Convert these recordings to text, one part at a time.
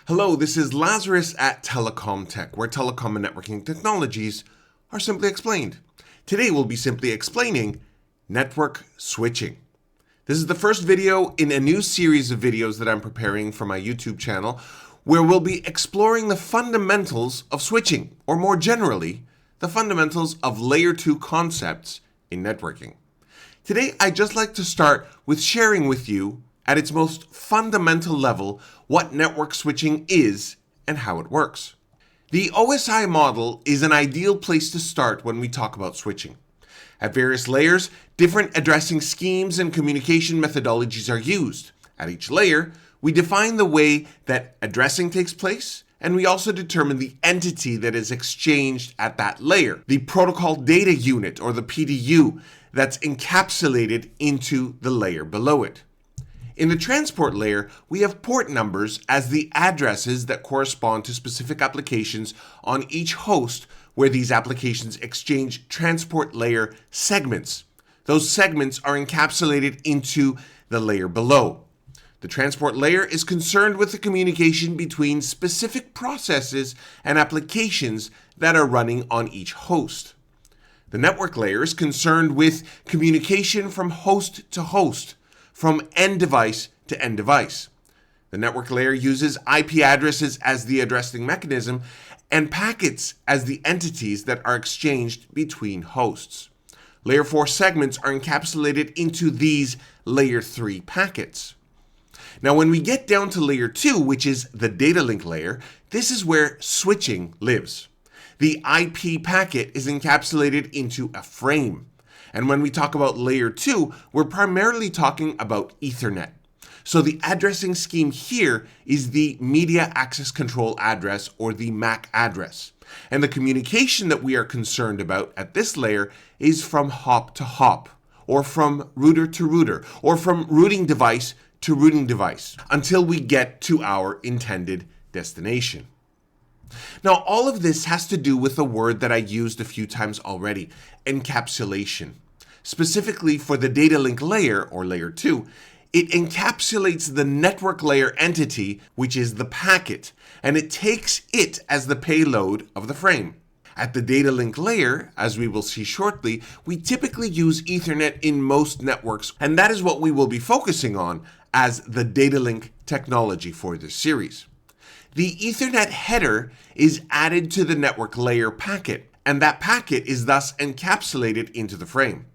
Hello, this is Lazarus at telecomTech, where telecom and networking technologies are simply explained. Today we'll be simply explaining network switching. This is the first video in a new series of videos that I'm preparing for my YouTube channel, where we'll be exploring the fundamentals of switching, or more generally, the fundamentals of layer 2 concepts in networking. Today, I'd just like to start with sharing with you, at its most fundamental level, what network switching is and how it works. The OSI model is an ideal place to start when we talk about switching. At various layers, different addressing schemes and communication methodologies are used. At each layer, we define the way that addressing takes place, and we also determine the entity that is exchanged at that layer, the protocol data unit, or the PDU, that's encapsulated into the layer below it. In the transport layer, we have port numbers as the addresses that correspond to specific applications on each host where these applications exchange transport layer segments. Those segments are encapsulated into the layer below. The transport layer is concerned with the communication between specific processes and applications that are running on each host. The network layer is concerned with communication from host to host, from end device to end device. The network layer uses IP addresses as the addressing mechanism and packets as the entities that are exchanged between hosts. Layer 4 segments are encapsulated into these layer 3 packets. Now, when we get down to layer 2, which is the data link layer, this is where switching lives. The IP packet is encapsulated into a frame. And when we talk about layer 2, we're primarily talking about Ethernet. So the addressing scheme here is the media access control address, or the MAC address. And the communication that we are concerned about at this layer is from hop to hop, or from router to router, or from routing device to routing device, until we get to our intended destination. Now, all of this has to do with a word that I used a few times already, encapsulation. Specifically for the data link layer, or layer 2, it encapsulates the network layer entity, which is the packet, and it takes it as the payload of the frame. At the data link layer, as we will see shortly, we typically use Ethernet in most networks, and that is what we will be focusing on as the data link technology for this series. The Ethernet header is added to the network layer packet, and that packet is thus encapsulated into the frame.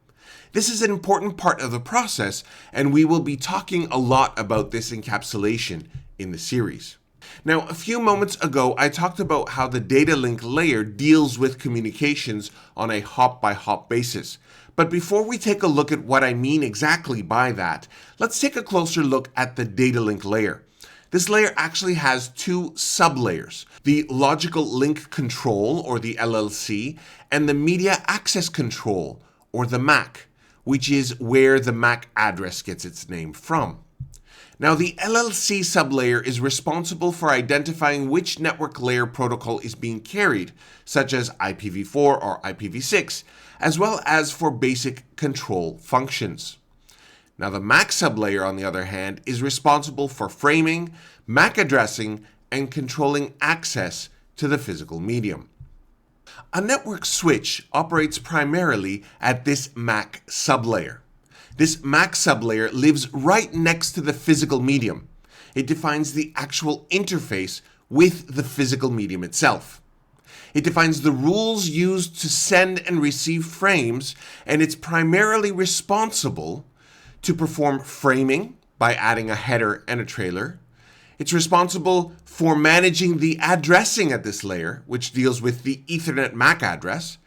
This is an important part of the process, and we will be talking a lot about this encapsulation in the series. Now, a few moments ago, I talked about how the data link layer deals with communications on a hop-by-hop basis. But before we take a look at what I mean exactly by that, let's take a closer look at the data link layer. This layer actually has two sublayers, the logical link control, or the LLC, and the media access control, or the MAC, which is where the MAC address gets its name from. Now, the LLC sublayer is responsible for identifying which network layer protocol is being carried, such as IPv4 or IPv6, as well as for basic control functions. Now, the MAC sublayer, on the other hand, is responsible for framing, MAC addressing, and controlling access to the physical medium. A network switch operates primarily at this MAC sublayer. This MAC sublayer lives right next to the physical medium. It defines the actual interface with the physical medium itself. It defines the rules used to send and receive frames, and it's primarily responsible to perform framing by adding a header and a trailer. It's responsible for managing the addressing at this layer, which deals with the Ethernet MAC address.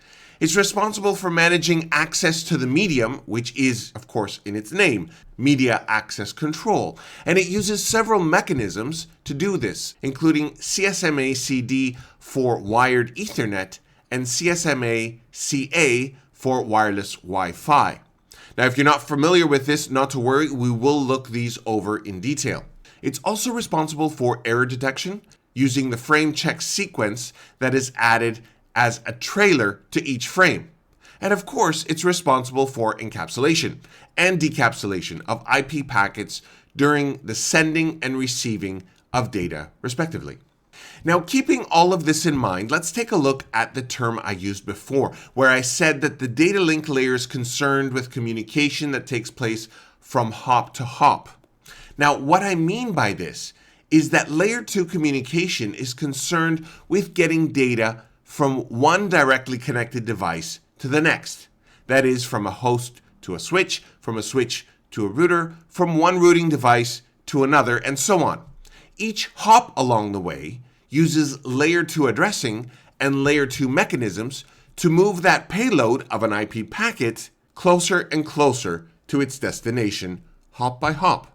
It's responsible for managing access to the medium, which is, of course, in its name, media access control. And it uses several mechanisms to do this, including CSMA-CD for wired Ethernet and CSMA-CA for wireless Wi-Fi. Now, if you're not familiar with this, not to worry, we will look these over in detail. It's also responsible for error detection using the frame check sequence that is added as a trailer to each frame. And of course, it's responsible for encapsulation and decapsulation of IP packets during the sending and receiving of data, respectively. Now, keeping all of this in mind, let's take a look at the term I used before, where I said that the data link layer is concerned with communication that takes place from hop to hop. Now, what I mean by this is that layer 2 communication is concerned with getting data from one directly connected device to the next. That is, from a host to a switch, from a switch to a router, from one routing device to another, and so on. Each hop along the way uses layer 2 addressing and layer 2 mechanisms to move that payload of an IP packet closer and closer to its destination, hop by hop.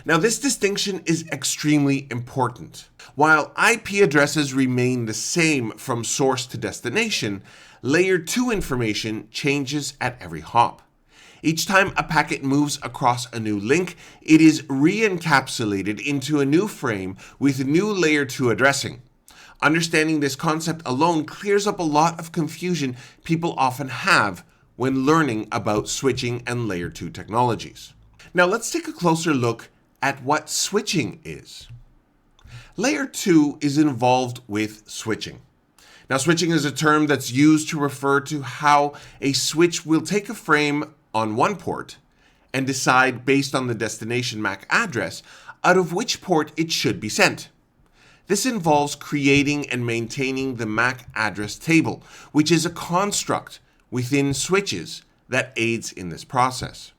Now, this distinction is extremely important. While IP addresses remain the same from source to destination, layer 2 information changes at every hop. Each time a packet moves across a new link, it is re-encapsulated into a new frame with new layer 2 addressing. Understanding this concept alone clears up a lot of confusion people often have when learning about switching and layer 2 technologies. Now let's take a closer look at what switching is. Layer 2 is involved with switching. Now, switching is a term that's used to refer to how a switch will take a frame on one port and decide based on the destination MAC address out of which port it should be sent. This involves creating and maintaining the MAC address table, which is a construct within switches that aids in this process.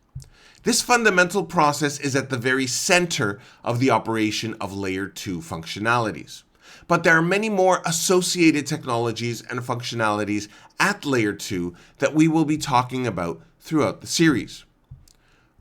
This fundamental process is at the very center of the operation of layer 2 functionalities. But there are many more associated technologies and functionalities at layer 2 that we will be talking about throughout the series.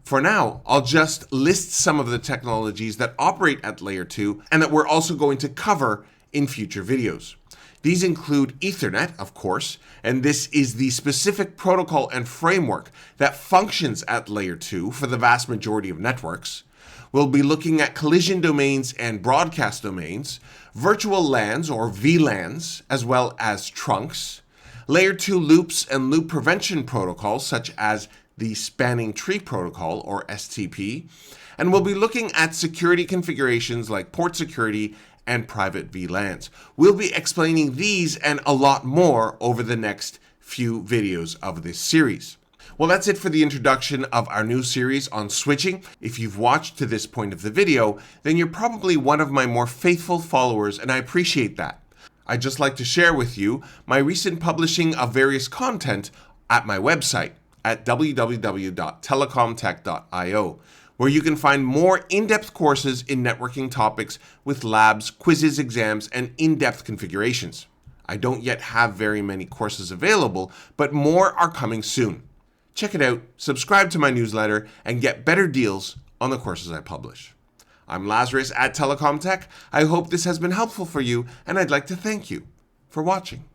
For now, I'll just list some of the technologies that operate at layer 2 and that we're also going to cover in future videos. These include Ethernet, of course, and this is the specific protocol and framework that functions at layer 2 for the vast majority of networks. We'll be looking at collision domains and broadcast domains, virtual LANs or VLANs, as well as trunks, layer 2 loops and loop prevention protocols such as the spanning tree protocol or STP, and we'll be looking at security configurations like port security and private VLANs. We'll be explaining these and a lot more over the next few videos of this series. Well, that's it for the introduction of our new series on switching. If you've watched to this point of the video, then you're probably one of my more faithful followers, and I appreciate that. I'd just like to share with you my recent publishing of various content at my website at www.telecomtech.io, where you can find more in-depth courses in networking topics with labs, quizzes, exams, and in-depth configurations. I don't yet have very many courses available, but more are coming soon. Check it out, subscribe to my newsletter, and get better deals on the courses I publish. I'm Lazarus at telecomTech. I hope this has been helpful for you, and I'd like to thank you for watching.